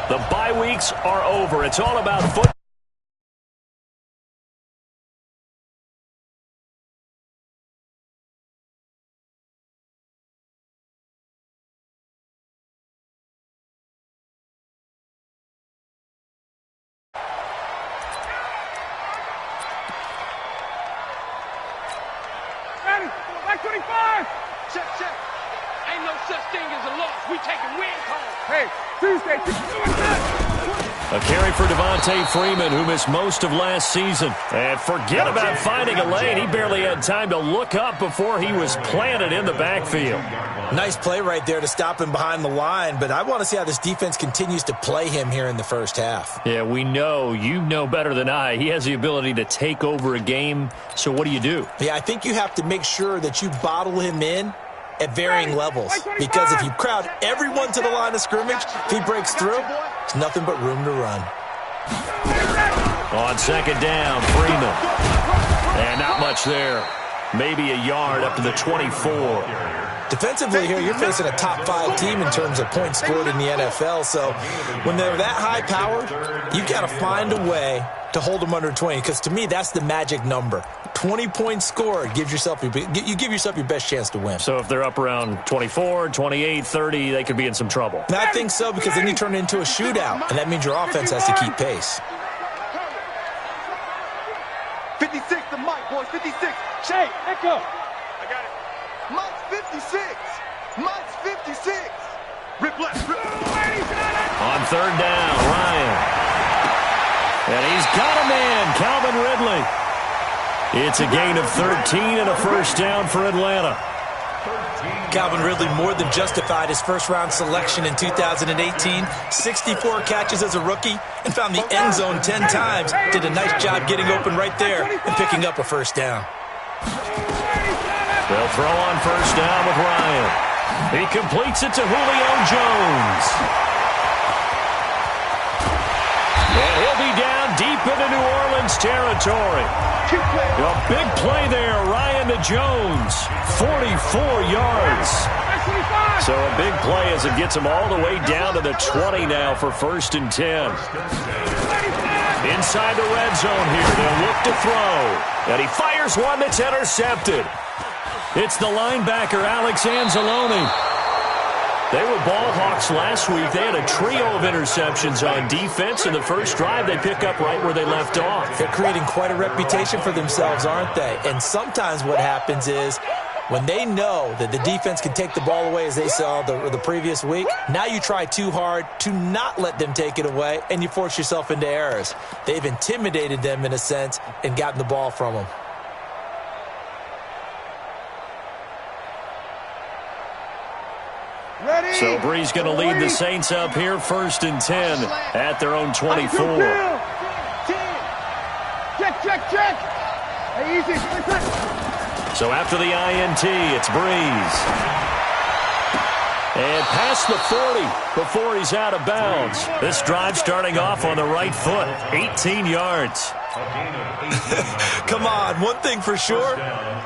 The bye weeks are over. It's all about football. Back 25! Check, check. Ain't no such thing as a loss. We taking win calls. Hey, Tuesday, A carry for Devontae Freeman, who missed most of last season. And forget about finding a lane. He barely had time to look up before he was planted in the backfield. Nice play right there to stop him behind the line, but I want to see how this defense continues to play him here in the first half. Yeah, we know. You know better than I. He has the ability to take over a game, so what do? Yeah, I think you have to make sure that you bottle him in at varying levels, because if you crowd everyone to the line of scrimmage, if he breaks through, it's nothing but room to run. On second down, Freeman. And not much there. Maybe a yard up to the 24. Defensively here, you're facing a top-5 team in terms of points scored in the NFL, so when they're that high-powered, you've got to find a way to hold them under 20, because to me, that's the magic number. 20 points scored, you give yourself your best chance to win. So if they're up around 24, 28, 30, they could be in some trouble. I think so, because then you turn it into a shootout, and that means your offense has to keep pace. 56 to Mike, boys. 56. Shay, echo. I got it. Mike's 56. Mike's 56. Rip left. Rip. On third down, Ryan. And he's got a man, Calvin Ridley. It's a gain of 13 and a first down for Atlanta. Calvin Ridley more than justified his first-round selection in 2018. 64 catches as a rookie and found the end zone 10 times. Did a nice job getting open right there and picking up a first down. They'll throw on first down with Ryan. He completes it to Julio Jones. And he'll be down deep into New Orleans territory. A big play there, Ryan to Jones. 44 yards. So a big play as it gets him all the way down to the 20 now for first and 10. Inside the red zone here, they'll look to throw. And he fires one that's intercepted. It's the linebacker, Alex Anzalone. They were ball hawks last week. They had a trio of interceptions on defense. In the first drive, they pick up right where they left off. They're creating quite a reputation for themselves, aren't they? And sometimes what happens is when they know that the defense can take the ball away, as they saw the previous week, now you try too hard to not let them take it away, and you force yourself into errors. They've intimidated them in a sense and gotten the ball from them. So Bree's going to lead the Saints up here, first and 10 at their own 24. Check. Hey, easy. So after the INT, it's Breeze. And past the 40 before he's out of bounds. This drive starting off on the right foot, 18 yards. Come on, one thing for sure,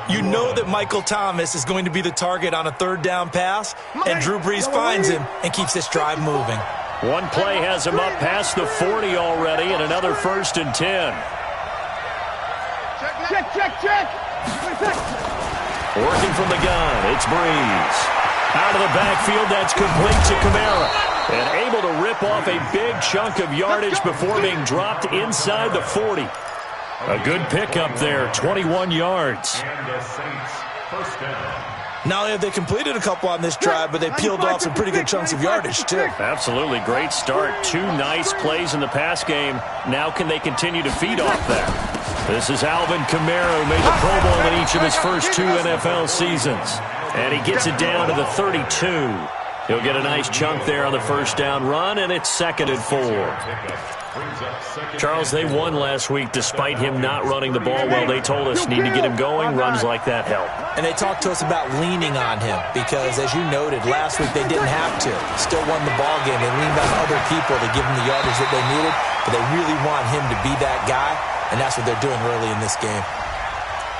you know that Michael Thomas is going to be the target on a third down pass, and Drew Brees finds him and keeps this drive moving. One play has him up past the 40 already, and another first and 10. Check. Working from the gun, it's Breeze. Out of the backfield, that's complete to Kamara. And able to rip off a big chunk of yardage before being dropped inside the 40. A good pickup there, 21 yards. Not only have they completed a couple on this drive, but they peeled off some pretty good chunks of yardage, too. Absolutely, great start. Two nice plays in the pass game. Now can they continue to feed off that? This is Alvin Kamara, who made the Pro Bowl in each of his first two NFL seasons. And he gets it down to the 32. He'll get a nice chunk there on the first down run, and it's 2nd and 4. Charles, they won last week despite him not running the ball well. They told us need to get him going. Runs like that help. And they talked to us about leaning on him because, as you noted, last week they didn't have to. Still won the ball game. They leaned on other people to give them the yardage that they needed, but they really want him to be that guy, and that's what they're doing early in this game.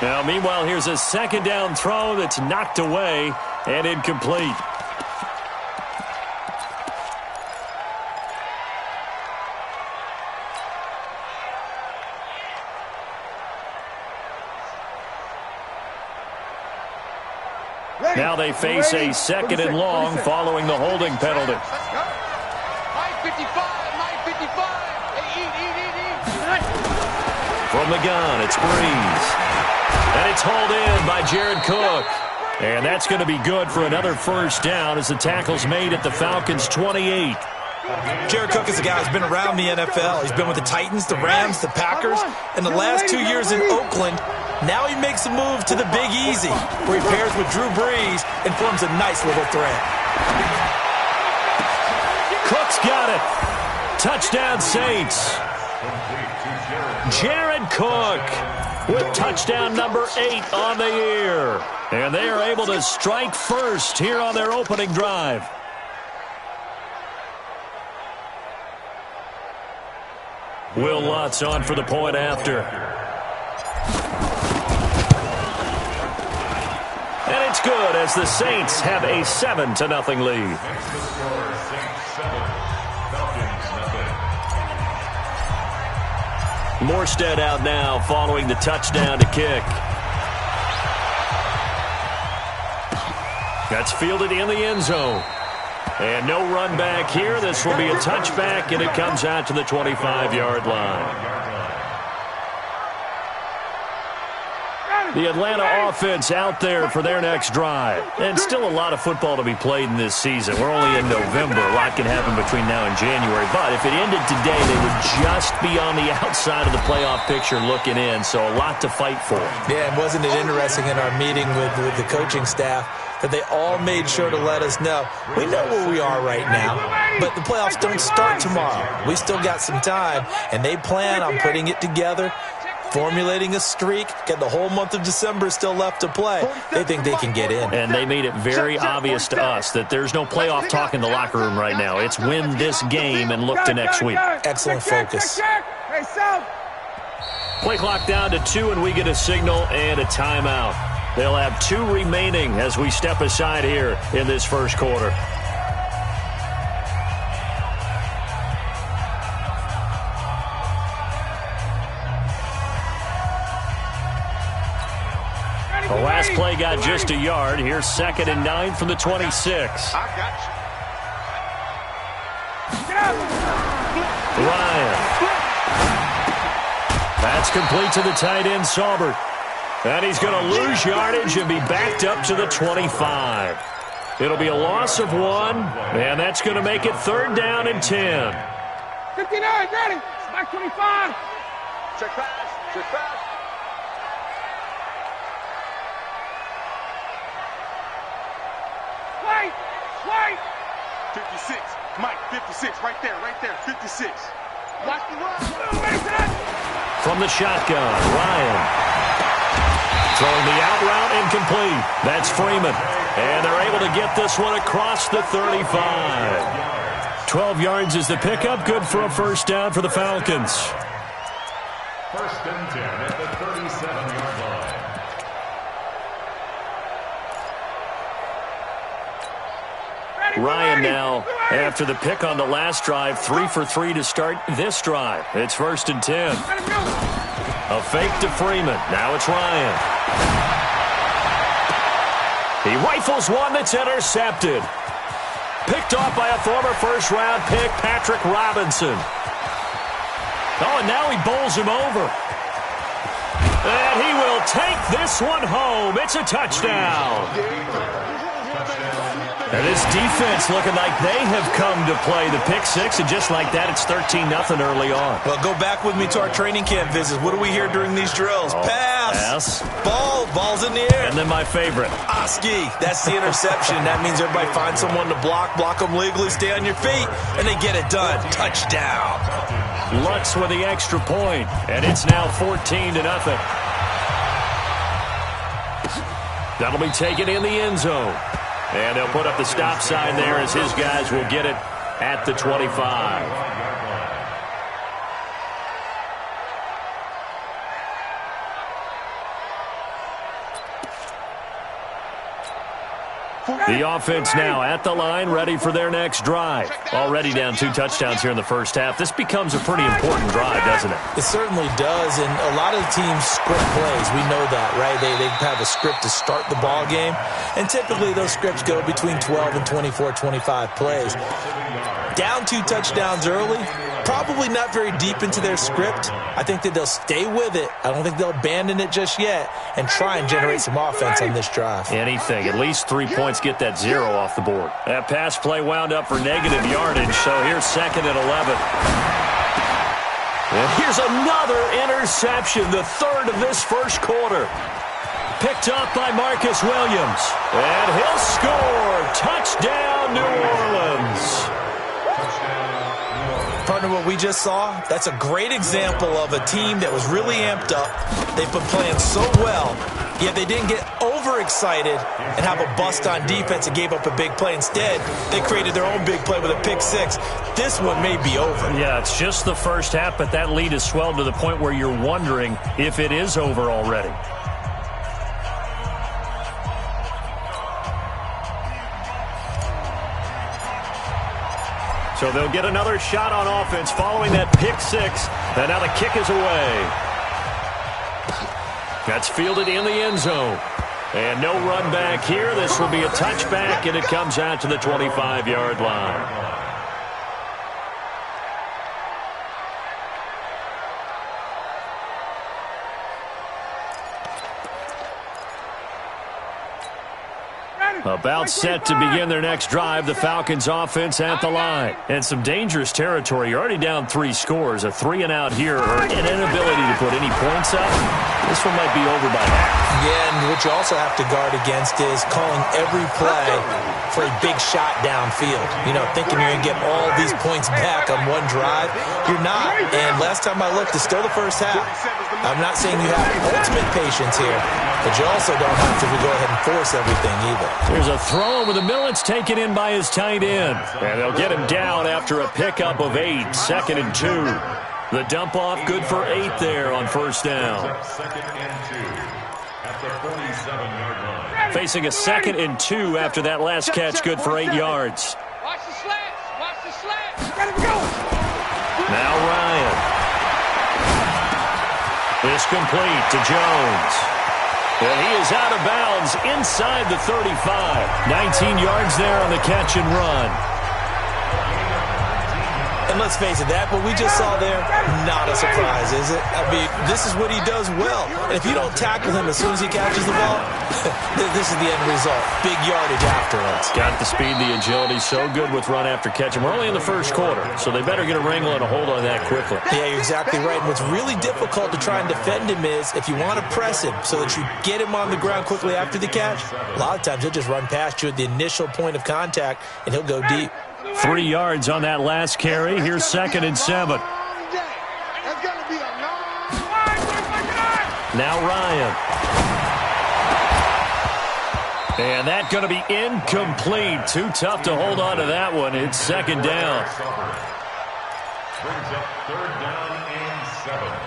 Now, meanwhile, here's a second down throw that's knocked away and incomplete. Now they face a second and long following the holding penalty. Let's go. Mike 55, Mike 55. Hey, eat. From the gun, it's Breeze. And it's hauled in by Jared Cook. And that's going to be good for another first down as the tackle's made at the Falcons' 28. Jared Cook is a guy who's been around the NFL. He's been with the Titans, the Rams, the Packers, and the last 2 years in Oakland. Now he makes a move to the Big Easy, where he pairs with Drew Brees and forms a nice little threat. Cook's got it. Touchdown, Saints. Jared Cook with touchdown number 8 on the year. And they are able to strike first here on their opening drive. Will Lutz on for the point after. And it's good as the Saints have a 7-0 lead. Morstead out now following the touchdown to kick. That's fielded in the end zone. And no run back here. This will be a touchback, and it comes out to the 25-yard line. The Atlanta offense out there for their next drive. And still a lot of football to be played in this season. We're only in November. A lot can happen between now and January. But if it ended today, they would just be on the outside of the playoff picture looking in. So a lot to fight for. Yeah, and wasn't it interesting in our meeting with the coaching staff that they all made sure to let us know, we know where we are right now, but the playoffs don't start tomorrow. We still got some time, and they plan on putting it together, formulating a streak, get the whole month of December still left to play. They think they can get in. And they made it very obvious to us that there's no playoff talk in the locker room right now. It's win this game and look to next week. Excellent focus. Hey, South. Play clock down to 2, and we get a signal and a timeout. They'll have 2 remaining as we step aside here in this first quarter. The last play got just a yard. Here's 2nd and 9 from the 26. I got you. Ryan. That's complete to the tight end, Saubert. And he's going to lose yardage and be backed up to the 25. It'll be a loss of 1, and that's going to make it 3rd down and 10. 59, ready. Back 25. Check pass. Check pass. Wait. 56. Mike, 56. Right there. 56. Watch the run. From the shotgun, Ryan. Throwing the out route incomplete. That's Freeman. And they're able to get this one across the 35. 12 yards is the pickup. Good for a first down for the Falcons. 1st and 10 at the 37-yard line. Ryan now, after the pick on the last drive, 3 for 3 to start this drive. It's 1st and 10. A fake to Freeman. Now it's Ryan. He rifles one that's intercepted. Picked off by a former first-round pick, Patrick Robinson. Oh, and now he bowls him over. And he will take this one home. It's a touchdown. And this defense looking like they have come to play the pick 6, and just like that, it's 13-0 early on. Well, go back with me to our training camp visits. What do we hear during these drills? Pass. Ball's in the air. And then my favorite. Oski. That's the interception. That means everybody finds someone to block them legally, stay on your feet, and they get it done. Touchdown. Lutz with the extra point, and it's now 14-0. That'll be taken in the end zone. And they'll put up the stop sign there as his guys will get it at the 25. The offense now at the line, ready for their next drive. Already down 2 touchdowns here in the first half. This becomes a pretty important drive, doesn't it? It certainly does, and a lot of the teams script plays. We know that, right? They have a script to start the ball game, and typically those scripts go between 12 and 24, 25 plays. Down 2 touchdowns early, probably not very deep into their script. I think that they'll stay with it. I don't think they'll abandon it just yet and try and generate some offense on this drive. Anything. At least 3 points, get that 0 off the board. That pass play wound up for negative yardage, so here's 2nd and 11. And here's another interception, the 3rd of this first quarter. Picked up by Marcus Williams. And he'll score. Touchdown, New Orleans. Partner, what we just saw, that's a great example of a team that was really amped up. They've been playing so well, yet they didn't get overexcited and have a bust on defense and gave up a big play. Instead, they created their own big play with a pick 6. This one may be over. Yeah, it's just the first half, but that lead has swelled to the point where you're wondering if it is over already. So they'll get another shot on offense following that pick 6. And now the kick is away. That's fielded in the end zone. And no run back here. This will be a touchback, and it comes out to the 25-yard line. About set to begin their next drive, the Falcons offense at the line. And some dangerous territory. You're already down 3 scores. A 3-and-out here or an inability to put any points up. This one might be over by half. Yeah, and what you also have to guard against is calling every play for a big shot downfield. You know, thinking you're going to get all these points back on one drive. You're not. And last time I looked, it's still the first half. I'm not saying you have ultimate patience here, but you also don't have to go ahead and force everything either. There's a throw over the middle. It's taken in by his tight end. And they'll get him down after a pickup of 8. 2nd and 2. The dump off good for 8 there on first down. 2nd and 2 at the 47-yard line. Facing a 2nd and 2 after that last catch, good for 8 yards. Watch the slants. Watch the slants. Let him go. Now Ryan. It's complete to Jones. And he is out of bounds inside the 35. 19 yards there on the catch and run. And let's face it, that what we just saw there, not a surprise, is it? I mean, this is what he does well. And if you don't tackle him as soon as he catches the ball, this is the end result. Big yardage afterwards. Got the speed, the agility, so good with run after catch. And we're only in the first quarter, so they better get a wrangle and a hold on that quickly. Yeah, you're exactly right. And what's really difficult to try and defend him is if you want to press him so that you get him on the ground quickly after the catch, a lot of times he'll just run past you at the initial point of contact, and he'll go deep. 3 yards on that last carry. Here's 2nd and 7. Now Ryan. And that's going to be incomplete. Too tough to hold on to that one. It's 2nd down. Brings up 3rd down and 7.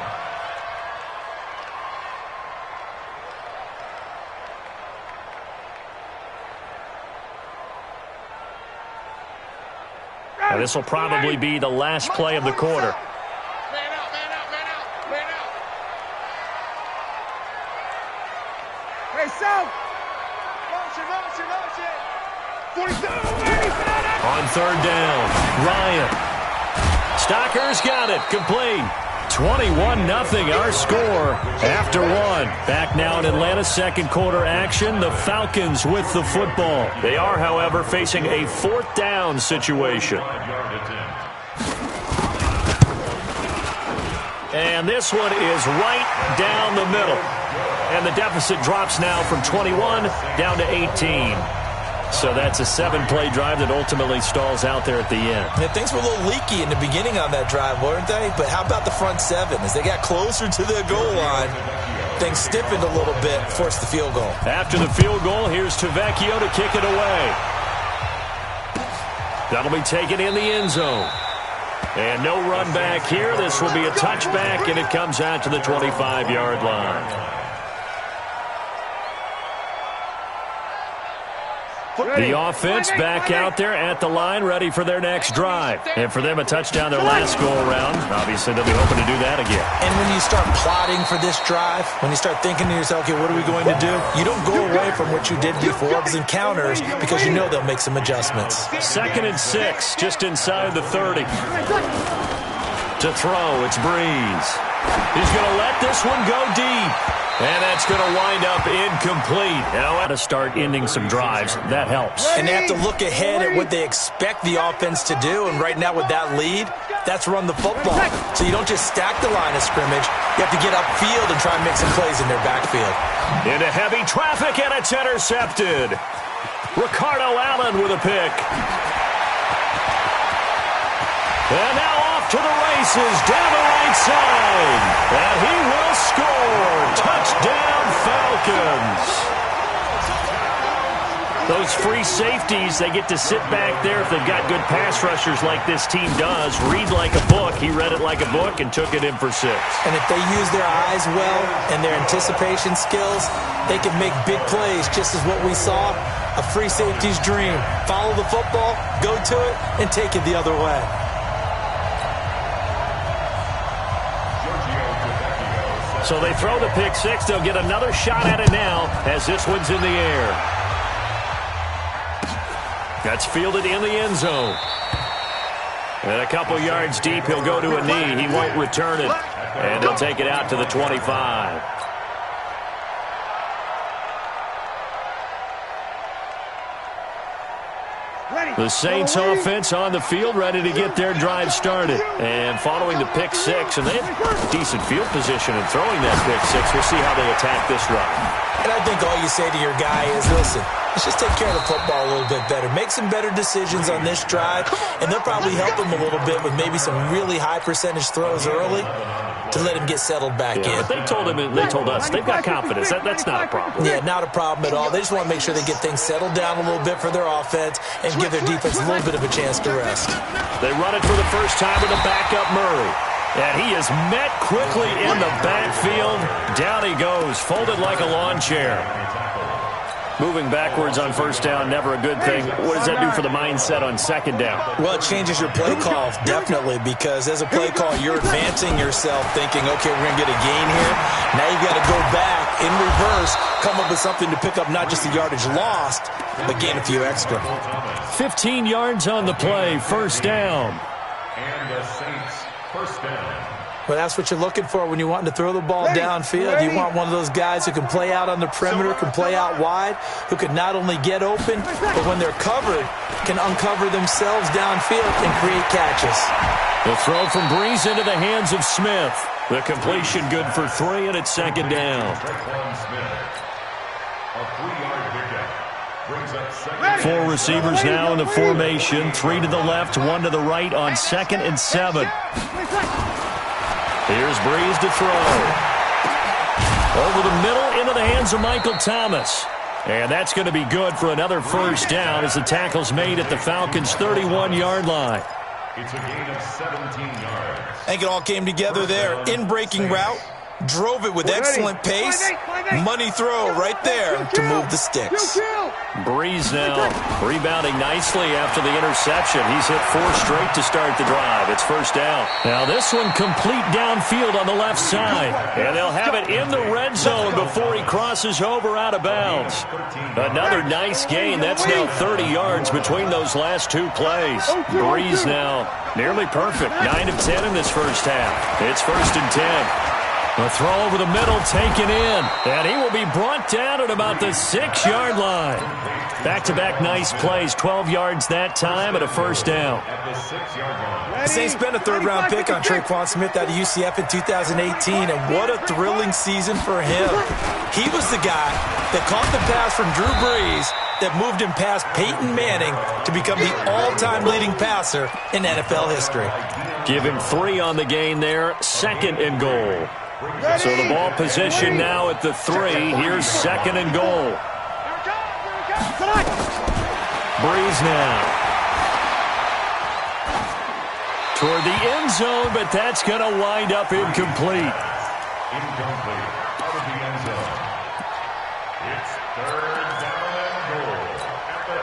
Now, this will probably be the last play of the quarter. Man out, man out, man out, man out. Hey, South. Motion. 47. On 3rd down, Ryan. Stocker's got it. Complete. 21-0 our score after 1. Back now in Atlanta, 2nd quarter action. The Falcons with the football. They are, however, facing a 4th down situation. And this one is right down the middle. And the deficit drops now from 21 down to 18. So that's a 7-play drive that ultimately stalls out there at the end. Yeah, things were a little leaky in the beginning on that drive, weren't they? But how about the front 7? As they got closer to their goal line, things stiffened a little bit, forced the field goal. After the field goal, here's Tavecchio to kick it away. That'll be taken in the end zone. And no run back here. This will be a touchback, and it comes out to the 25-yard line. The offense back out there at the line, ready for their next drive. And for them, a touchdown their last go-around. Obviously, they'll be hoping to do that again. And when you start plotting for this drive, when you start thinking to yourself, okay, what are we going to do? You don't go away from what you did before as encounters because you know they'll make some adjustments. 2nd and 6, just inside the 30. To throw, it's Breeze. He's going to let this one go deep. And that's going to wind up incomplete. Now, how to start ending some drives. That helps. And they have to look ahead at what they expect the offense to do. And right now with that lead, that's run the football. So you don't just stack the line of scrimmage. You have to get upfield and try and make some plays in their backfield. Into heavy traffic, and it's intercepted. Ricardo Allen with a pick. And now off to the races, down the right side. And he will score. Touchdown, Falcons. Those free safeties, they get to sit back there if they've got good pass rushers like this team does. Read like a book. He read it like a book and took it in for 6. And if they use their eyes well and their anticipation skills, they can make big plays, just as what we saw. A free safety's dream. Follow the football, go to it, and take it the other way. So they throw the pick 6. They'll get another shot at it now as this one's in the air. That's fielded in the end zone. And a couple yards deep, he'll go to a knee. He won't return it. And they'll take it out to the 25. The Saints offense on the field, ready to get their drive started. And following the pick 6, and they have decent field position in throwing that pick 6. We'll see how they attack this drive. And I think all you say to your guy is, listen, let's just take care of the football a little bit better. Make some better decisions on this drive, and they'll probably help him a little bit with maybe some really high percentage throws early to let him get settled back in. But they told him, and they told us, they've got confidence. That's not a problem. Yeah, not a problem at all. They just want to make sure they get things settled down a little bit for their offense and give their defense a little bit of a chance to rest. They run it for the first time with a backup Murray. And he is met quickly in the backfield. Down he goes, folded like a lawn chair. Moving backwards on first down, never a good thing. What does that do for the mindset on second down? Well, it changes your play call, definitely, because as a play call, you're advancing yourself thinking, okay, we're going to get a gain here. Now you've got to go back in reverse, come up with something to pick up not just the yardage lost, but gain a few extra. 15 yards on the play, first down. And the Saints, first down. Well, that's what you're looking for when you want to throw the ball downfield. You want one of those guys who can play out on the perimeter, can play out wide, who can not only get open, but when they're covered, can uncover themselves downfield and create catches. The throw from Breeze into the hands of Smith. The completion good for 3, and it's second down. A 3-yard pickup. 4 receivers now in the formation. 3 to the left, 1 to the right on 2nd and 7. Here's Breeze to throw. Over the middle into the hands of Michael Thomas. And that's going to be good for another first down as the tackle's made at the Falcons' 31-yard line. It's a gain of 17 yards. I think it all came together there. In-breaking route, drove it with excellent pace. Money throw right there to move the sticks. Breeze now rebounding nicely after the interception. He's hit 4 straight to start the drive. It's first down. Now this one complete downfield on the left side. And they'll have it in the red zone before he crosses over out of bounds. Another nice gain. That's now 30 yards between those last 2 plays. Breeze now nearly perfect. 9 of 10 in this first half. It's first and 10. A throw over the middle taken in. And he will be brought down at about the 6-yard line. Back-to-back nice plays. 12 yards that time and a first down. The Saints spent a 3rd-round pick on Traquan Smith out of UCF in 2018, and what a thrilling season for him. He was the guy that caught the pass from Drew Brees that moved him past Peyton Manning to become the all-time leading passer in NFL history. Give him 3 on the gain there. 2nd and goal. So the ball position now at the 3. Here's 2nd and goal. Breeze now. Toward the end zone, but that's going to wind up incomplete. Incomplete. Out of the end zone. It's 3rd down and goal at the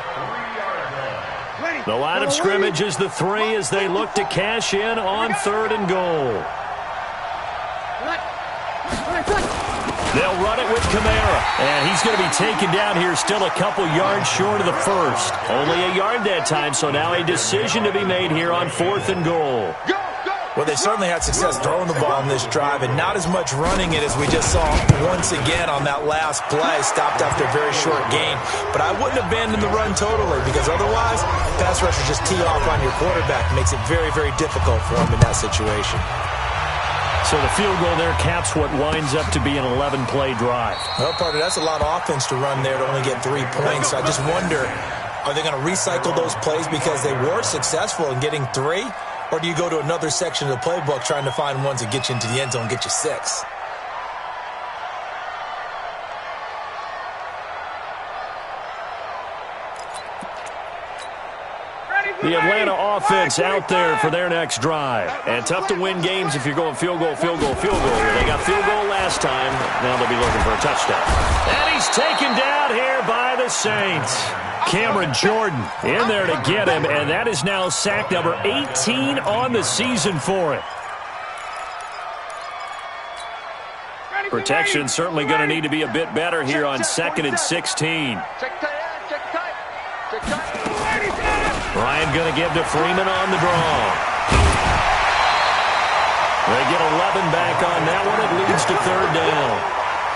The line of scrimmage is the 3 as they look to cash in on 3rd and goal. They'll run it with Kamara, and he's going to be taken down here still a couple yards short of the first. Only a yard that time, so now a decision to be made here on 4th and goal. Well, they certainly had success throwing the ball on this drive, and not as much running it as we just saw once again on that last play. Stopped after a very short gain. But I wouldn't abandon the run totally, because otherwise, pass rushers just tee off on your quarterback. It makes it very, very difficult for him in that situation. So the field goal there caps what winds up to be an 11-play drive. Well, partner, that's a lot of offense to run there to only get 3 points. So I just wonder, are they going to recycle those plays because they were successful in getting 3? Or do you go to another section of the playbook trying to find ones that get you into the end zone and get you 6? The Atlanta offense out there for their next drive. And tough to win games if you're going field goal, field goal, field goal. They got field goal last time. Now they'll be looking for a touchdown. And he's taken down here by the Saints. Cameron Jordan in there to get him, and that is now sack number 18 on the season for him. Protection certainly going to need to be a bit better here on 2nd and 16. Ryan going to give to Freeman on the draw. They get 11 back on that one. It leads to 3rd down.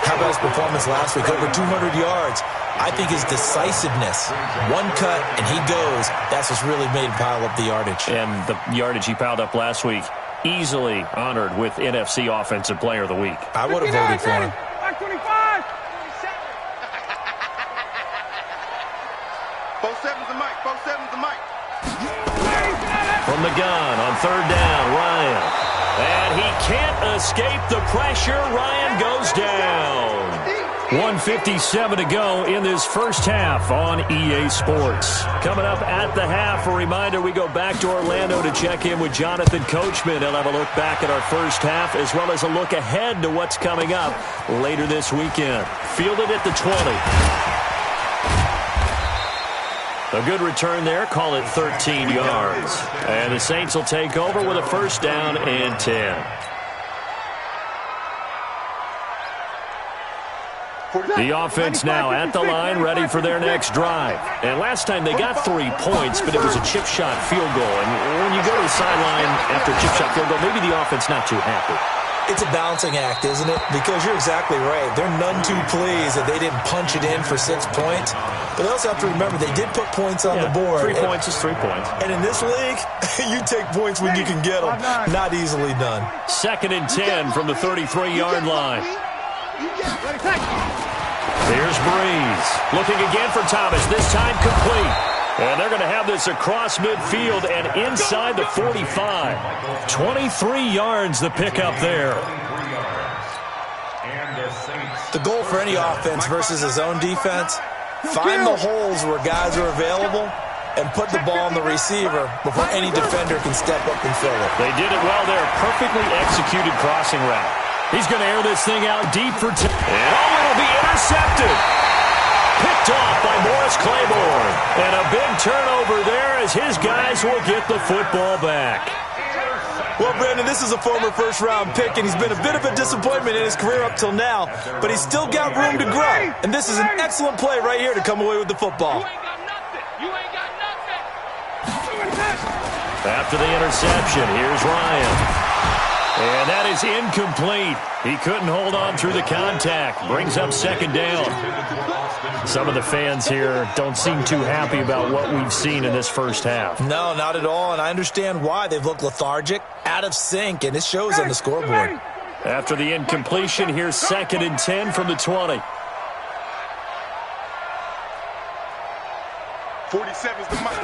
How about his performance last week? Over 200 yards. I think his decisiveness, one cut and he goes, that's what's really made him pile up the yardage. And the yardage he piled up last week, easily honored with NFC Offensive Player of the Week. I would have voted for him. 25. 4-7's the mic. 4-7's the mic. From the gun on 3rd down, Ryan. And he can't escape the pressure. Ryan goes down. 1:57 to go in this first half on EA Sports. Coming up at the half, a reminder, we go back to Orlando to check in with Jonathan Coachman. He'll have a look back at our first half as well as a look ahead to what's coming up later this weekend. Fielded at the 20. A good return there, call it 13 yards. And the Saints will take over with a 1st down and 10. The offense now at the line, ready for their next drive. And last time they got 3 points, but it was a chip shot field goal. And when you go to the sideline after a chip shot field goal, maybe the offense not too happy. It's a balancing act, isn't it? Because you're exactly right. They're none too pleased that they didn't punch it in for 6 points. But they also have to remember they did put points on the board. 3 points is 3 points. And in this league, you take points when you can get them. Not easily done. 2nd and 10 from the 33-yard line. Here's Breeze. Looking again for Thomas. This time complete. And they're going to have this across midfield and inside the 45. 23 yards the pickup there. The goal for any offense versus his own defense, find the holes where guys are available and put the ball on the receiver before any defender can step up and fill it. They did it well there. Perfectly executed crossing route. He's going to air this thing out deep for and it'll be intercepted. Picked off by Morris Claiborne. And a big turnover there as his guys will get the football back. Well, Brandon, this is a former first-round pick, and he's been a bit of a disappointment in his career up till now, but he's still got room to grow. And this is an excellent play right here to come away with the football. You ain't got nothing. After the interception, here's Ryan. And that is incomplete. He couldn't hold on through the contact. Brings up 2nd down. Some of the fans here don't seem too happy about what we've seen in this first half. No, not at all, and I understand why. They've looked lethargic, out of sync, and it shows on the scoreboard. After the incompletion, here's 2nd and 10 from the 20. 47's the mic.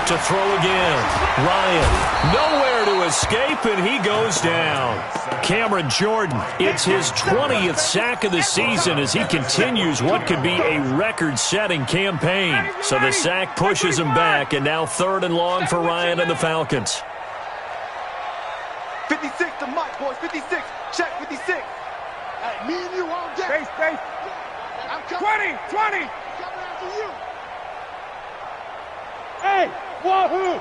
To throw again. Ryan, nowhere to escape, and he goes down. Cameron Jordan, it's his 20th sack of the season as he continues what could be a record-setting campaign. So the sack pushes him back, and now 3rd and long for Ryan and the Falcons. 56 to Mike, boys. 56. Check 56. Hey, me and you all day. Space. I'm coming. 20. Coming after you. Hey. Wahoo!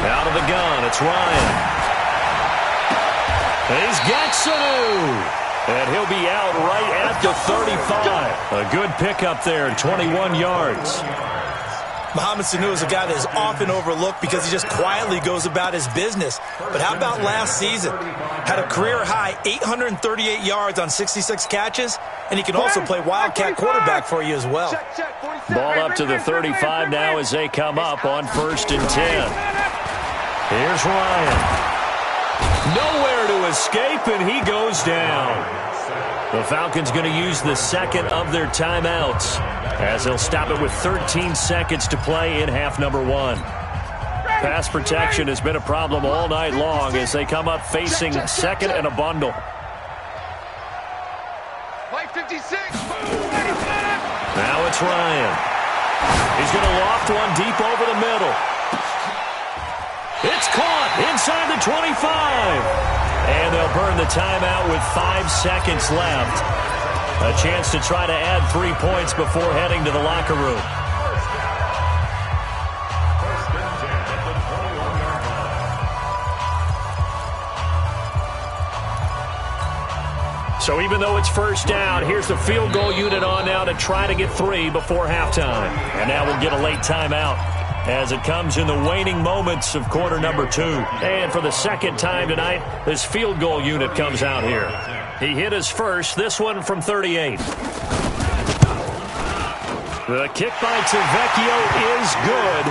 Out of the gun, it's Ryan. He's got Sanu. And he'll be out right at the 35. A good pickup there, 21 yards. Mohamed Sanu is a guy that is often overlooked because he just quietly goes about his business. But how about last season? Had a career-high 838 yards on 66 catches, and he can also play Wildcat quarterback for you as well. Ball up to the 35 now as they come up on 1st and 10. Here's Ryan. Nowhere to escape, and he goes down. The Falcons going to use the second of their timeouts as they'll stop it with 13 seconds to play in half number 1. Pass protection has been a problem all night long as they come up facing second and a bundle. Play 56. Now it's Ryan. He's going to loft one deep over the middle. It's caught inside the 25. And they'll burn the timeout with 5 seconds left. A chance to try to add 3 points before heading to the locker room. So even though it's first down, here's the field goal unit on now to try to get 3 before halftime. And now we'll get a late timeout as it comes in the waning moments of quarter number 2. And for the second time tonight, this field goal unit comes out here. He hit his first, this one from 38. The kick by Tavecchio is good.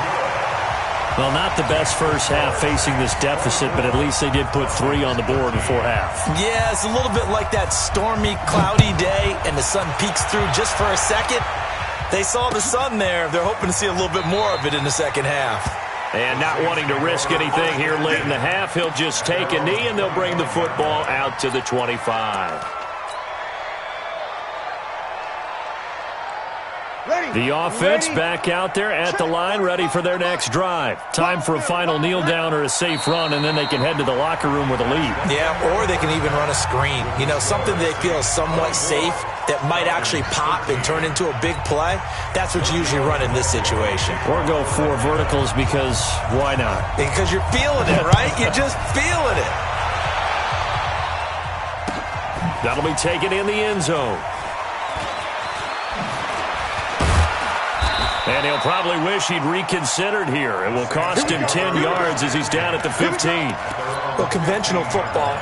Well, not the best first half facing this deficit, but at least they did put 3 on the board before half. Yeah, it's a little bit like that stormy, cloudy day, and the sun peeks through just for a second. They saw the sun there. They're hoping to see a little bit more of it in the second half. And not wanting to risk anything here late in the half, he'll just take a knee, and they'll bring the football out to the 25. The offense back out there at the line, ready for their next drive. Time for a final kneel down or a safe run, and then they can head to the locker room with a lead. Yeah, or they can even run a screen. You know, something they feel is somewhat safe that might actually pop and turn into a big play. That's what you usually run in this situation. Or go 4 verticals because why not? Because you're feeling it, right? You're just feeling it. That'll be taken in the end zone. And he'll probably wish he'd reconsidered here. It will cost him 10 yards as he's down at the 15. Well, conventional football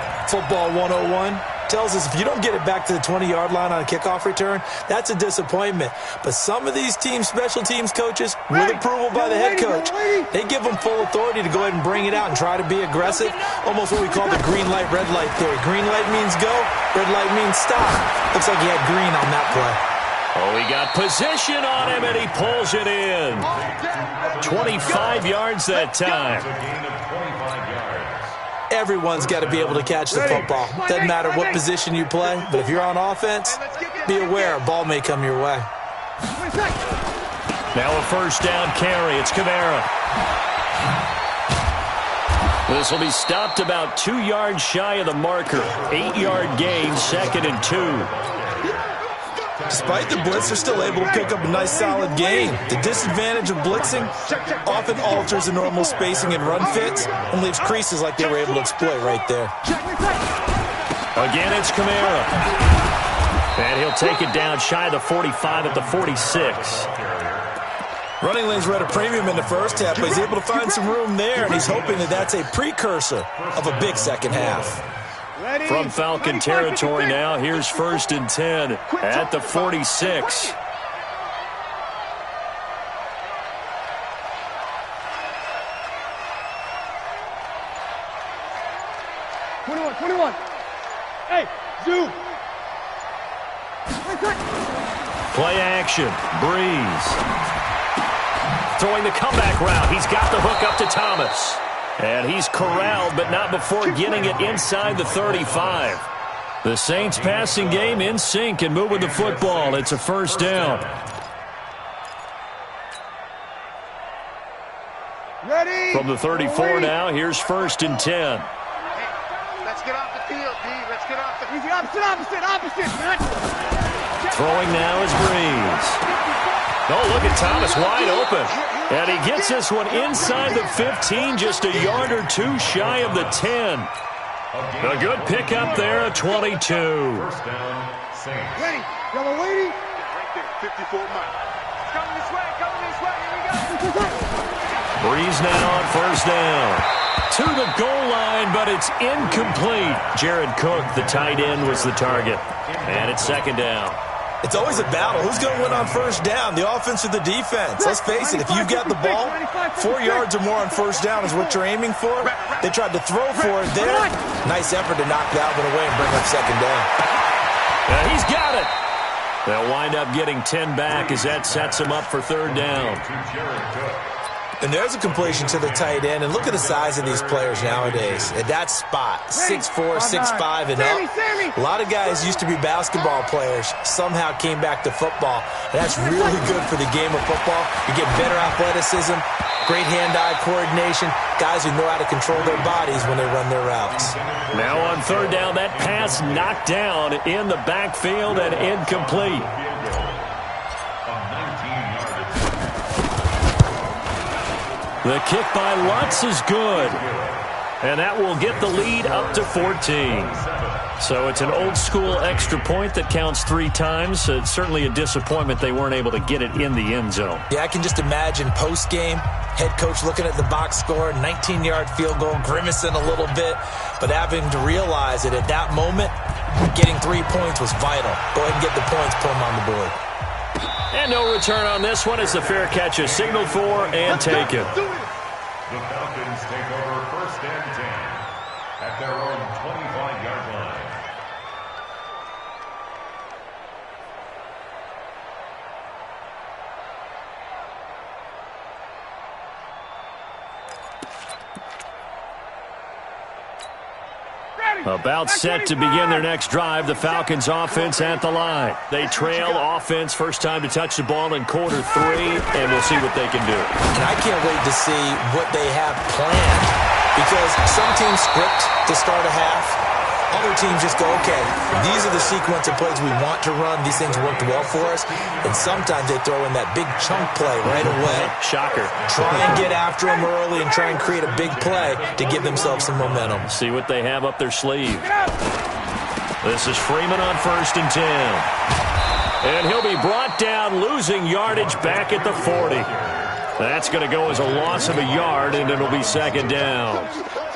101, tells us if you don't get it back to the 20-yard line on a kickoff return, that's a disappointment. But some of these team special teams coaches, with approval by the head coach, they give them full authority to go ahead and bring it out and try to be aggressive. Almost what we call the green light, red light theory. Green light means go, red light means stop. Looks like he had green on that play. Oh, he got position on him, and he pulls it in. 25 yards that time. Everyone's got to be able to catch the football. Doesn't matter what position you play, but if you're on offense, be aware a ball may come your way. Now a first down carry. It's Kamara. This will be stopped about 2 yards shy of the marker. 8-yard gain, 2nd and 2. Despite the blitz, they're still able to pick up a nice solid gain. The disadvantage of blitzing often alters the normal spacing and run fits and leaves creases like they were able to exploit right there. Again, it's Kamara. And he'll take it down shy of the 45 at the 46. Running lanes were at a premium in the first half, but he's able to find some room there, and he's hoping that that's a precursor of a big second half. From Falcon territory now, here's 1st and 10 at the 46. Hey, Zoo. Play action. Breeze. Throwing the comeback route. He's got the hook up to Thomas. And he's corralled, but not before getting it inside the 35. The Saints passing game in sync and moving the football. It's a first down. Ready? From the 34 now, here's 1st and 10. Let's get off the field, D. Let's get off the field. Opposite, man. Throwing now is Breeze. Oh, look at Thomas wide open. And he gets this one inside the 15, just a yard or two shy of the 10. A good pickup there, a 22. First down, Saints. Ready. Y'all are waiting. Right there, 54 miles. Coming this way, here we go. Breeze now on first down. To the goal line, but it's incomplete. Jared Cook, the tight end, was the target. And it's second down. It's always a battle. Who's going to win on first down, the offense or the defense? Let's face it, if you've got the ball, 4 yards or more on first down is what you're aiming for. They tried to throw for it there. Nice effort to knock that one away and bring up second down. He's got it. They'll wind up getting 10 back as that sets him up for third down. And there's a completion to the tight end. And look at the size of these players nowadays. At that spot, 6'4", 6'5", and up. A lot of guys used to be basketball players, somehow came back to football. And that's really good for the game of football. You get better athleticism, great hand-eye coordination, guys who know how to control their bodies when they run their routes. Now on third down, that pass knocked down in the backfield and incomplete. The kick by Lutz is good. And that will get the lead up to 14. So it's an old-school extra point that counts 3 times. So it's certainly a disappointment they weren't able to get it in the end zone. Yeah, I can just imagine post-game, head coach looking at the box score, 19-yard field goal, grimacing a little bit, but having to realize that at that moment, getting 3 points was vital. Go ahead and get the points, put them on the board. And no return on this one as the fair catch is signaled for and taken. The Falcons take over first and 10 at their own 25-yard line. About set to begin their next drive, the Falcons offense at the line. They trail offense, first time to touch the ball in quarter 3, and we'll see what they can do. And I can't wait to see what they have planned, because some teams script to start a half. Other teams just go, okay, these are the sequence of plays we want to run. These things worked well for us. And sometimes they throw in that big chunk play right away. Shocker. Try and get after them early and try and create a big play to give themselves some momentum. See what they have up their sleeve. This is Freeman on first and 10. And he'll be brought down, losing yardage back at the 40. That's going to go as a loss of a yard, and it'll be second down.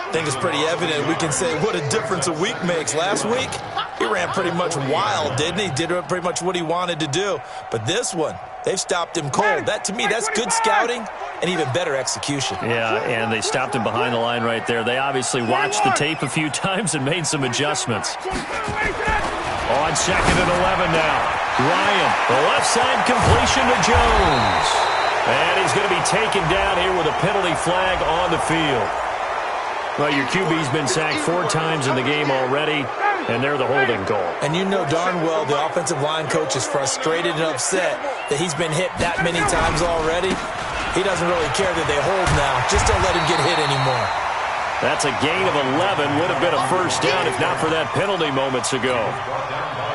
I think it's pretty evident. We can say what a difference a week makes. Last week, he ran pretty much wild, didn't he? Did pretty much what he wanted to do. But this one, they've stopped him cold. That, to me, that's good scouting and even better execution. Yeah, and they stopped him behind the line right there. They obviously watched the tape a few times and made some adjustments. On second and 11 now. Ryan, the left side completion to Jones. And he's going to be taken down here with a penalty flag on the field. Well, your QB's been sacked 4 times in the game already, and they're the holding goal. And you know darn well the offensive line coach is frustrated and upset that he's been hit that many times already. He doesn't really care that they hold now. Just don't let him get hit anymore. That's a gain of 11. Would have been a first down if not for that penalty moments ago.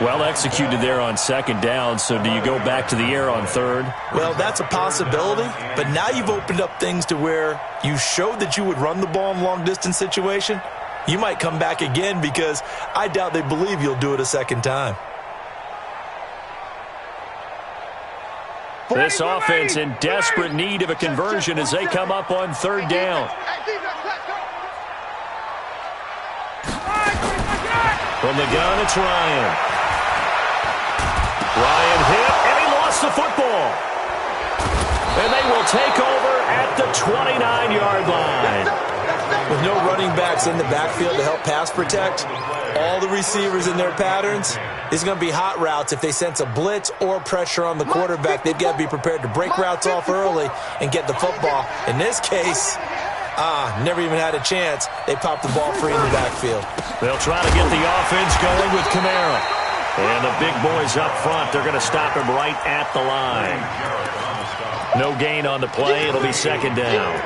Well executed there on second down, so do you go back to the air on third? Well, that's a possibility, but now you've opened up things to where you showed that you would run the ball in long-distance situation. You might come back again because I doubt they believe you'll do it a second time. This offense in desperate need of a conversion as they come up on third down. From the gun, it's Ryan. Ryan hit, and he lost the football. And they will take over at the 29-yard line. With no running backs in the backfield to help pass protect, all the receivers in their patterns, it's going to be hot routes. If they sense a blitz or pressure on the quarterback, they've got to be prepared to break routes off early and get the football. In this case, never even had a chance. They popped the ball free in the backfield. They'll try to get the offense going with Kamara. And the big boys up front, they're going to stop him right at the line. No gain on the play. It'll be second down.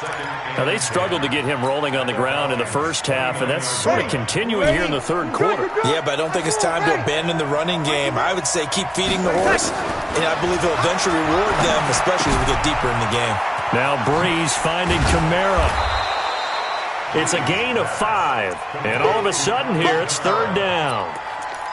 Now, they struggled to get him rolling on the ground in the first half, and that's sort of continuing here in the third quarter. Yeah, but I don't think it's time to abandon the running game. I would say keep feeding the horse, and I believe he'll eventually reward them, especially as we get deeper in the game. Now Breeze finding Kamara. It's a gain of 5, and all of a sudden here it's third down.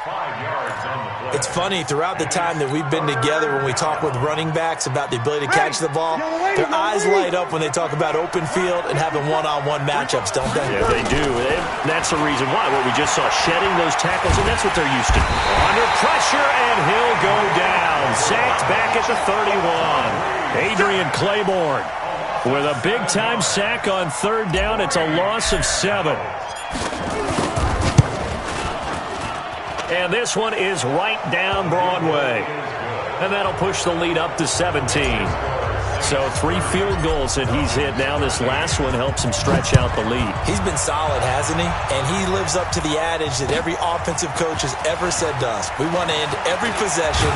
5 yards on the play. It's funny, throughout the time that we've been together, when we talk with running backs about the ability to catch the ball, their eyes light up when they talk about open field and having one-on-one matchups, don't they? Yeah, they do. And that's the reason why. What we just saw, shedding those tackles, and that's what they're used to. Under pressure, and he'll go down. Sacked back at the 31. Adrian Claiborne with a big-time sack on third down. It's a loss of 7. And this one is right down Broadway. And that'll push the lead up to 17. So 3 field goals that he's hit now. This last one helps him stretch out the lead. He's been solid, hasn't he? And he lives up to the adage that every offensive coach has ever said to us. We want to end every possession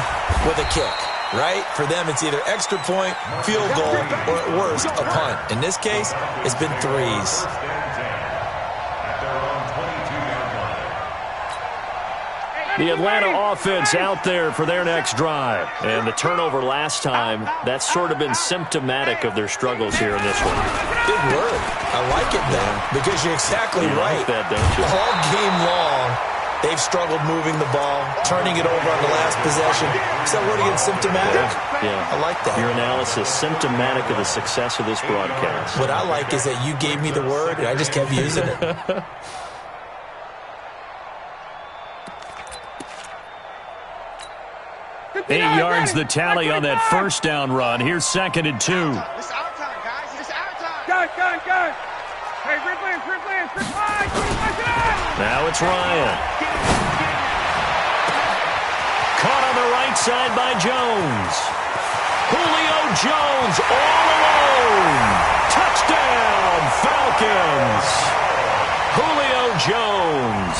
with a kick, right? For them, it's either extra point, field goal, or at worst, a punt. In this case, it's been 3s. The Atlanta offense out there for their next drive. And the turnover last time, that's sort of been symptomatic of their struggles here in this one. Big word. I like it, though, because you're exactly right. Like that, don't you? All game long, they've struggled moving the ball, turning it over on the last possession. Is that word again, symptomatic? Yeah. I like that. Your analysis, symptomatic of the success of this broadcast. What I like is that you gave me the word, and I just kept using it. 8 yards the tally on that first down run. Here's 2nd and 2. It's our time, guys. It's our time. Gun. Hey, grip in. Now it's Ryan. Caught on the right side by Jones. Julio Jones all alone. Touchdown, Falcons. Julio Jones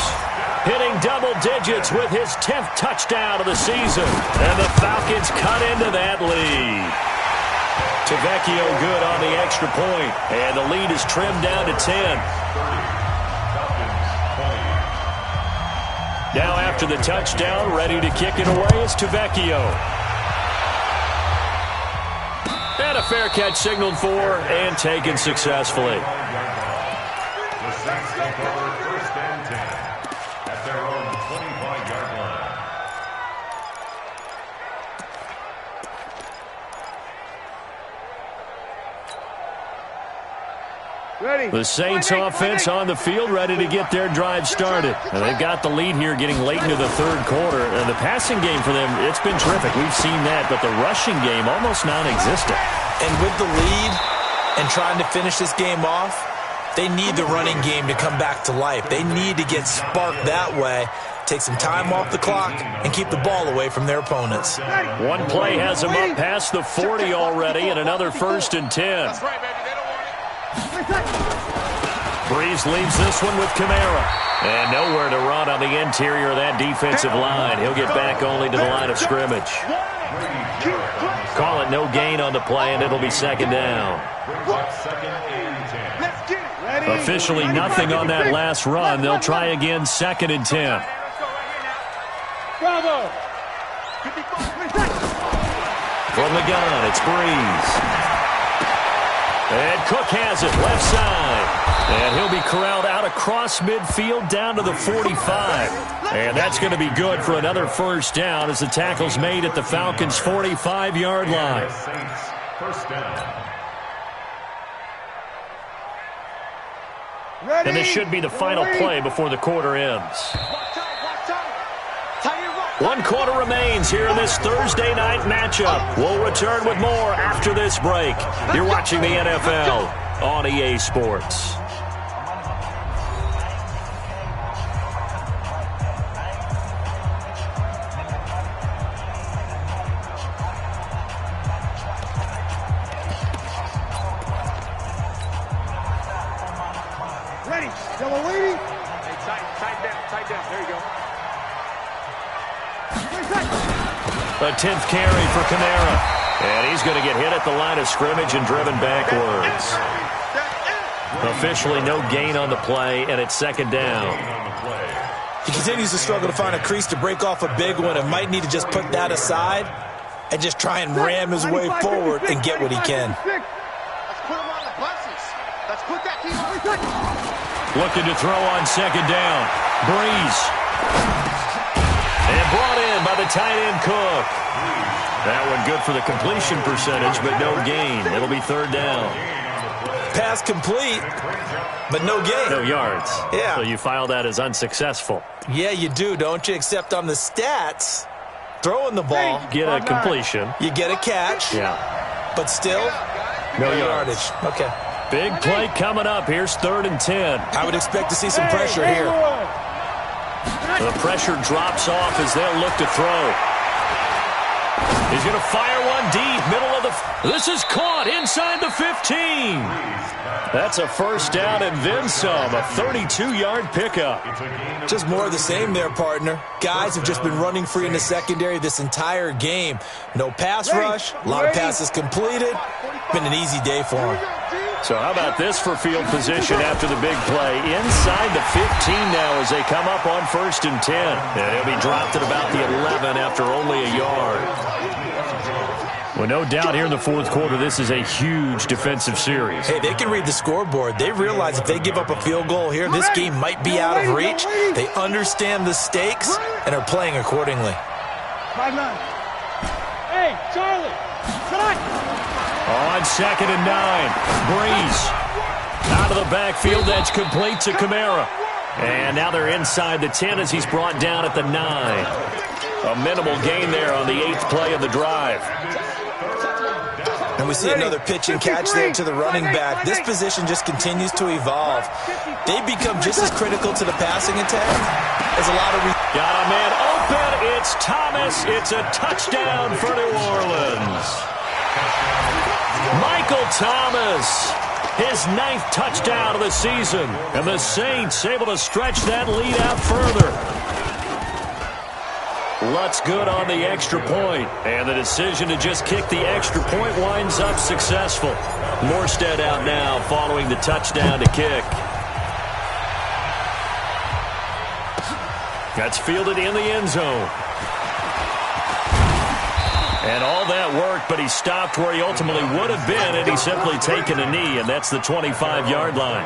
hitting double digits with his 10th touchdown of the season. And the Falcons cut into that lead. Tavecchio good on the extra point. And the lead is trimmed down to 10. Now after the touchdown, ready to kick it away is Tavecchio. And a fair catch signaled for and taken successfully. The Saints take over 1st and 10 at their own 25-yard line. Ready. The Saints offense on the field, ready to get their drive started. And they've got the lead here getting late into the third quarter. And the passing game for them, it's been terrific. We've seen that, but the rushing game almost non-existent. And with the lead and trying to finish this game off, they need the running game to come back to life. They need to get sparked that way, take some time off the clock, and keep the ball away from their opponents. One play has them up past the 40 already, and another 1st and 10. That's right, baby. They don't want it. Breeze leaves this one with Kamara. And nowhere to run on the interior of that defensive line. He'll get back only to the line of scrimmage. Call it no gain on the play, and it'll be 2nd down. Let's get it. Officially nothing on that last run. They'll try again, 2nd and 10. Bravo. From the gun, it's Breeze. And Cook has it, left side. And he'll be corralled out across midfield down to the 45. And that's going to be good for another 1st down as the tackle's made at the Falcons' 45-yard line. Saints 1st down. Ready. And this should be the final play before the quarter ends. Watch out. Tell you what. 1 quarter remains here in this Thursday night matchup. We'll return with more after this break. You're watching the NFL on EA Sports. Ready. Yellow lady. Hey, tight down. There you go. A 10th carry for Kamara. And he's going to get hit at the line of scrimmage and driven backwards. officially no gain on the play, and it's second down. He continues to struggle to find a crease to break off a big one and might need to just put that aside and just try and ram his way forward and get what he can. Let's put him on the buses. Let's put that team on. Looking to throw on second down. Breeze. And brought in by the tight end Cook. That one good for the completion percentage, but no gain. It'll be third down. Pass complete, but no gain. No yards. Yeah. So you file that as unsuccessful. Yeah, you do, don't you? Except on the stats, throwing the ball, Get a completion. you get a catch, Yeah. but still, No yards. Okay. Big play coming up. Here's 3rd and 10. I would expect to see some pressure here. The pressure drops off as they'll look to throw. He's going to fire one deep, middle of the... This is caught inside the 15. That's a first down and then some, a 32-yard pickup. Just more of the same there, partner. Guys have just been running free in the secondary this entire game. No pass rush, a lot of passes completed. Been an easy day for them. So how about this for field position after the big play? Inside the 15 now as they come up on 1st and 10. And he'll be dropped at about the 11 after only a yard. Well, no doubt here in the 4th quarter, this is a huge defensive series. Hey, they can read the scoreboard. They realize if they give up a field goal here, this game might be out of reach. They understand the stakes and are playing accordingly. 5-9. Hey, Charlie, tonight. On 2nd and 9, Breeze. Out of the backfield, that's complete to Kamara. And now they're inside the 10 as he's brought down at the 9. A minimal gain there on the 8th play of the drive. And we see another pitch and catch there to the running back. This position just continues to evolve. They become just as critical to the passing attack as a lot of... Got a man open. It's Thomas. It's a touchdown for New Orleans. Michael Thomas, his 9th touchdown of the season. And the Saints able to stretch that lead out further. Lutz good on the extra point, and the decision to just kick the extra point winds up successful. Morstead out now following the touchdown to kick. That's fielded in the end zone. And all that worked, but he stopped where he ultimately would have been, and he's simply taken a knee, and that's the 25-yard line.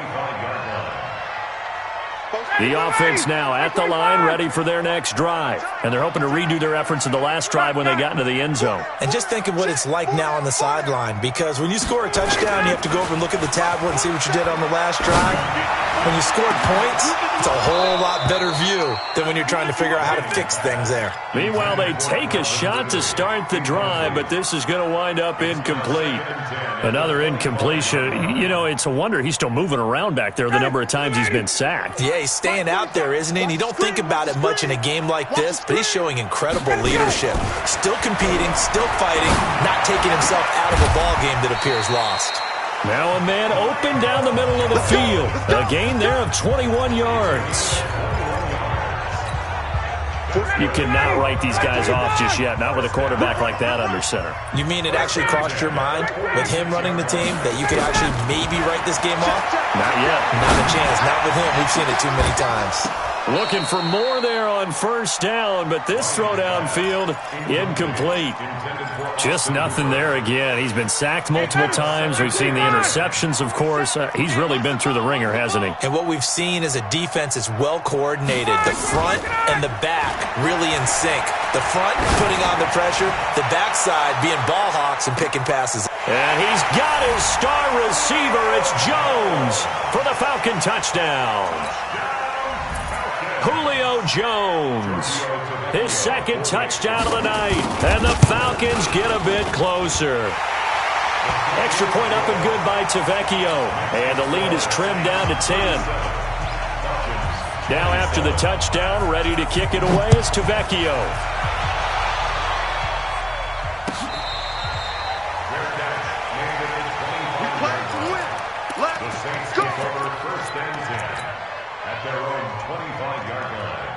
The offense now at the line, ready for their next drive. And they're hoping to redo their efforts in the last drive when they got into the end zone. And just think of what it's like now on the sideline, because when you score a touchdown, you have to go over and look at the tablet and see what you did on the last drive. When you scored points, it's a whole lot better view than when you're trying to figure out how to fix things there. Meanwhile, they take a shot to start the drive, but this is going to wind up incomplete. Another incompletion. You know, it's a wonder he's still moving around back there the number of times he's been sacked. Yeah, he's staying out there, isn't he? And you don't think about it much in a game like this, but he's showing incredible leadership. Still competing, still fighting, not taking himself out of a ball game that appears lost. Now a man open down the middle of the field. A gain there of 21 yards. You cannot write these guys off just yet, not with a quarterback like that under center. You mean it actually crossed your mind with him running the team that you could actually maybe write this game off? Not yet. Not a chance. Not with him. We've seen it too many times. Looking for more there on first down, but this throw downfield, incomplete. Just nothing there again. He's been sacked multiple times. We've seen the interceptions, of course. He's really been through the ringer, hasn't he? And what we've seen is a defense that's well coordinated. The front and the back really in sync. The front putting on the pressure, the backside being ball hawks and picking passes. And he's got his star receiver. It's Jones for the Falcon touchdown. Julio Jones, his 2nd touchdown of the night, and the Falcons get a bit closer. Extra point up and good by Tavecchio, and the lead is trimmed down to 10. Now after the touchdown, ready to kick it away is Tavecchio. The Saints take over 1st and 10 at their own 25-yard line.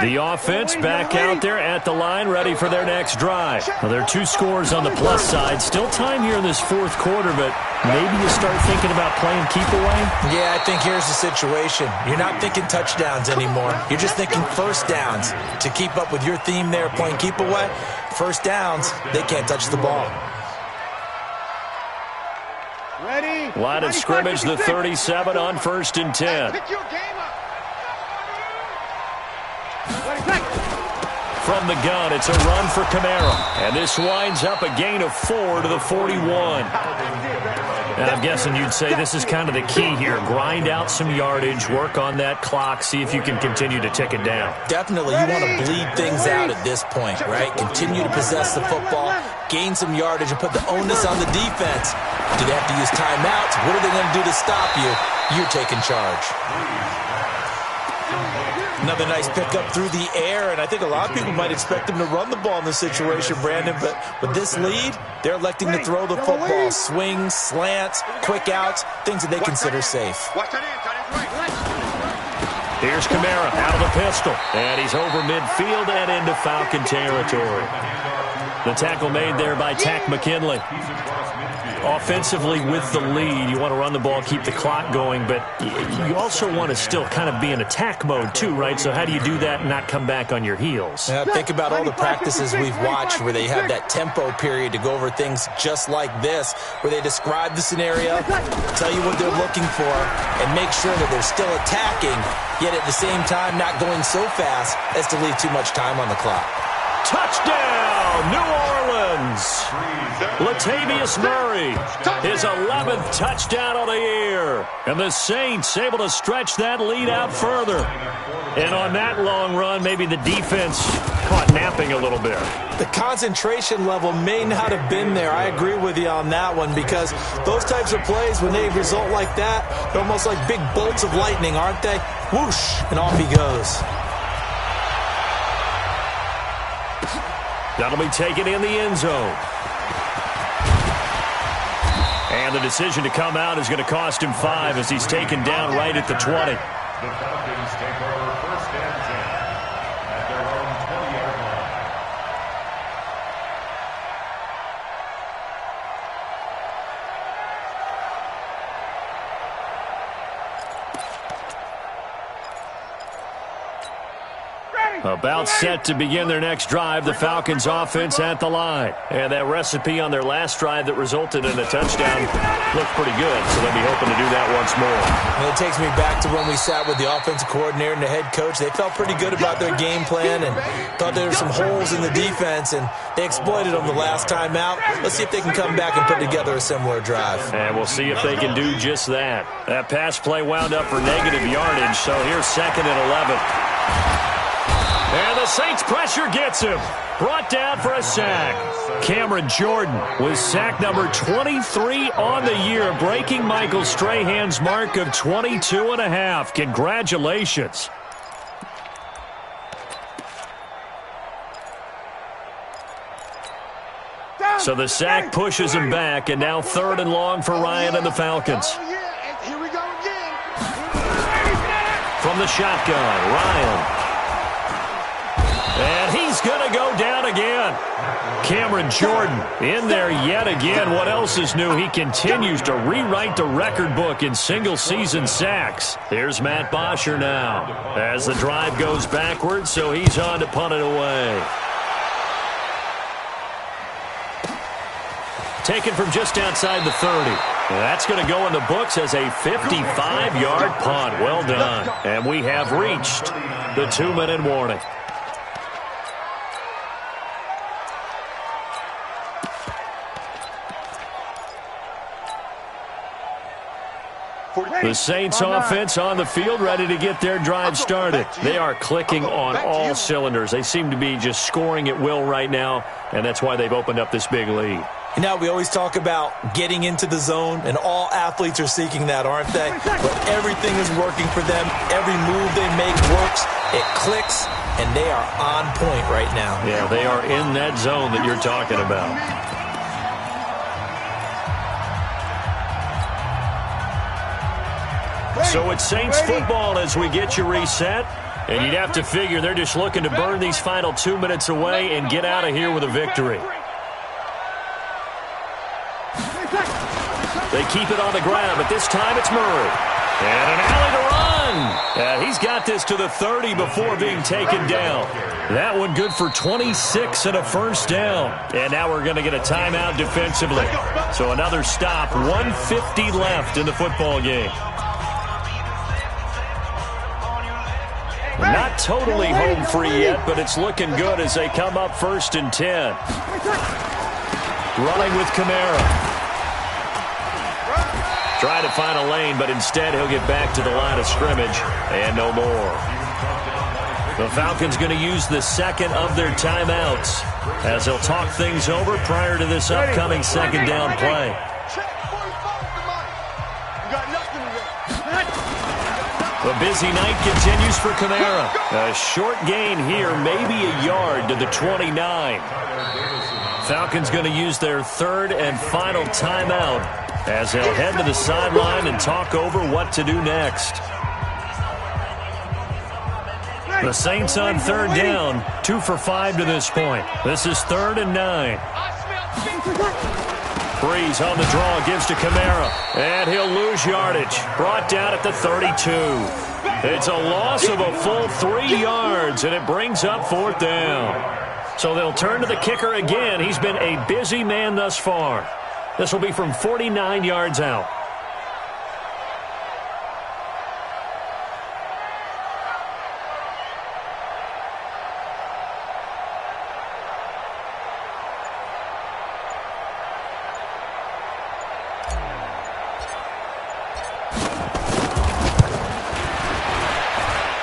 The offense back out there at the line, ready for their next drive. Well, there are 2 scores on the plus side. Still time here in this 4th quarter, but maybe you start thinking about playing keep away? Yeah, I think here's the situation. You're not thinking touchdowns anymore. You're just thinking first downs. To keep up with your theme there, playing keep away, first downs, they can't touch the ball. Ready? Line of scrimmage, the 37 on 1st and 10. Pick your game up. From the gun, it's a run for Camaro. And this winds up a gain of 4 to the 41. And I'm guessing you'd say this is kind of the key here. Grind out some yardage, work on that clock, see if you can continue to tick it down. Definitely, you want to bleed things out at this point, right? Continue to possess the football, gain some yardage, and put the onus on the defense. Do they have to use timeouts? What are they going to do to stop you? You're taking charge. Another nice pickup through the air, and I think a lot of people might expect them to run the ball in this situation, Brandon, but with this lead, they're electing to throw the football. Swings, slants, quick outs, things that they consider safe. Here's Kamara out of the pistol, and he's over midfield and into Falcon territory. The tackle made there by Tack McKinley. Offensively with the lead, you want to run the ball, keep the clock going, but you also want to still kind of be in attack mode too, right? So how do you do that and not come back on your heels? Yeah, think about all the practices we've watched where they have that tempo period to go over things just like this, where they describe the scenario, tell you what they're looking for, and make sure that they're still attacking, yet at the same time not going so fast as to leave too much time on the clock. Touchdown, New Orleans! Latavius Murray, his 11th touchdown of the year. And the Saints able to stretch that lead out further. And on that long run, maybe the defense caught napping a little bit. The concentration level may not have been there. I agree with you on that one, because those types of plays, when they result like that, they're almost like big bolts of lightning, aren't they? Whoosh, and off he goes. That'll be taken in the end zone. And the decision to come out is going to cost him 5 as he's taken down right at the 20. The Falcons take over 1st and 10 at their own 20-yard line. About set to begin their next drive, the Falcons offense at the line. And that recipe on their last drive that resulted in a touchdown looked pretty good, so they'll be hoping to do that once more. And it takes me back to when we sat with the offensive coordinator and the head coach. They felt pretty good about their game plan and thought there were some holes in the defense, and they exploited them the last time out. Let's see if they can come back and put together a similar drive. And we'll see if they can do just that. That pass play wound up for negative yardage, so here's 2nd and 11. And the Saints pressure gets him. Brought down for a sack. Cameron Jordan was sack number 23 on the year, breaking Michael Strahan's mark of 22.5. Congratulations. So the sack pushes him back, and now 3rd and long for Ryan and the Falcons. Here we go again. From the shotgun, Ryan. And he's going to go down again. Cameron Jordan in there yet again. What else is new? He continues to rewrite the record book in single-season sacks. Here's Matt Bosher now as the drive goes backwards, so he's on to punt it away. Taken from just outside the 30. That's going to go in the books as a 55-yard punt. Well done. And we have reached the 2-minute warning. The Saints offense on the field, ready to get their drive started. They are clicking on all cylinders. They seem to be just scoring at will right now, and that's why they've opened up this big lead. You know, we always talk about getting into the zone, and all athletes are seeking that, aren't they? But everything is working for them. Every move they make works. It clicks, and they are on point right now. Yeah, they are in that zone that you're talking about. So it's Saints football as we get you reset. And you'd have to figure they're just looking to burn these final 2 minutes away and get out of here with a victory. They keep it on the ground, but this time it's Murray. And an alley to run. He's got this to the 30 before being taken down. That one good for 26 and a first down. And now we're going to get a timeout defensively. So another stop, 1:50 left in the football game. Not totally home free yet, but it's looking good as they come up 1st and 10. Running with Kamara. Trying to find a lane, but instead he'll get back to the line of scrimmage and no more. The Falcons going to use the second of their timeouts as they'll talk things over prior to this upcoming second down play. The busy night continues for Kamara. A short gain here, maybe a yard to the 29. Falcons going to use their third and final timeout as they'll head to the sideline and talk over what to do next. The Saints on third down, 2 for 5 to this point. This is 3rd and 9. Breeze on the draw, gives to Kamara, and he'll lose yardage. Brought down at the 32. It's a loss of a full 3 yards, and it brings up 4th down. So they'll turn to the kicker again. He's been a busy man thus far. This will be from 49 yards out.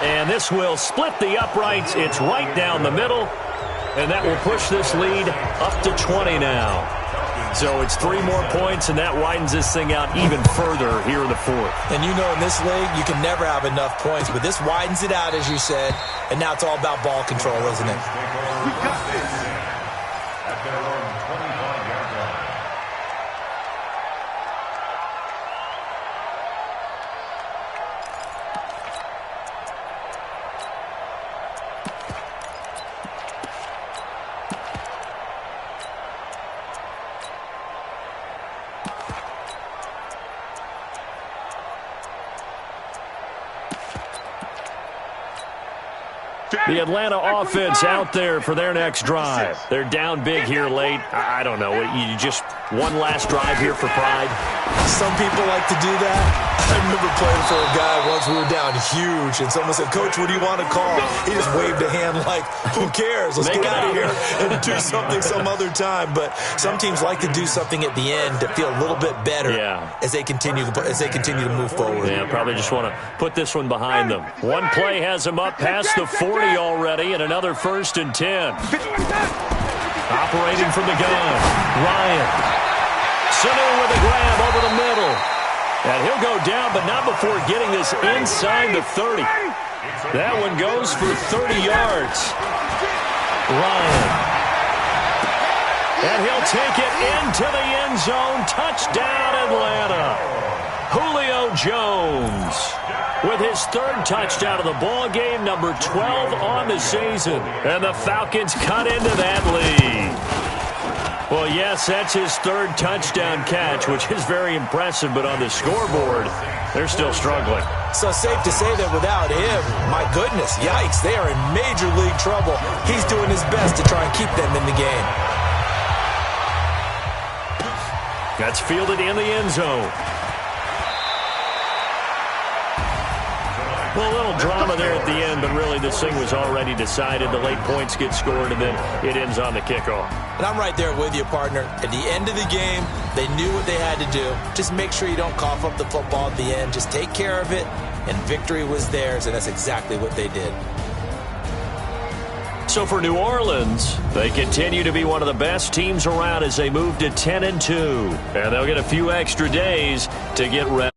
And this will split the uprights. It's right down the middle. And that will push this lead up to 20 now. So it's 3 more points, and that widens this thing out even further here in the 4th. And you know in this league, you can never have enough points, but this widens it out, as you said, and now it's all about ball control, isn't it? We got this. At their own 25-yard line. The Atlanta offense out there for their next drive. They're down big here late. I don't know. You just one last drive here for pride? Some people like to do that. I remember playing for a guy once. We were down huge, and someone said, "Coach, what do you want to call?" He just waved a hand like, who cares? Let's get out of here and do something some other time. But some teams like to do something at the end to feel a little bit better as they continue to move forward. Yeah, probably just want to put this one behind them. One play has them up past the 40 already, and another 1st and 10. Operating from the gun, Ryan. Sanu with a grab over the middle. And he'll go down, but not before getting this inside the 30. That one goes for 30 yards. Ryan. And he'll take it into the end zone. Touchdown, Atlanta. Julio Jones with his 3rd touchdown of the ball game, number 12 on the season. And the Falcons cut into that lead. Well, yes, that's his 3rd touchdown catch, which is very impressive, but on the scoreboard, they're still struggling. So safe to say that without him, my goodness, yikes, they are in major league trouble. He's doing his best to try and keep them in the game. That's fielded in the end zone. Well, a little drama there at the end, but really this thing was already decided. The late points get scored, and then it ends on the kickoff. And I'm right there with you, partner. At the end of the game, they knew what they had to do. Just make sure you don't cough up the football at the end. Just take care of it, and victory was theirs, and that's exactly what they did. So for New Orleans, they continue to be one of the best teams around as they move to 10-2. And they'll get a few extra days to get ready.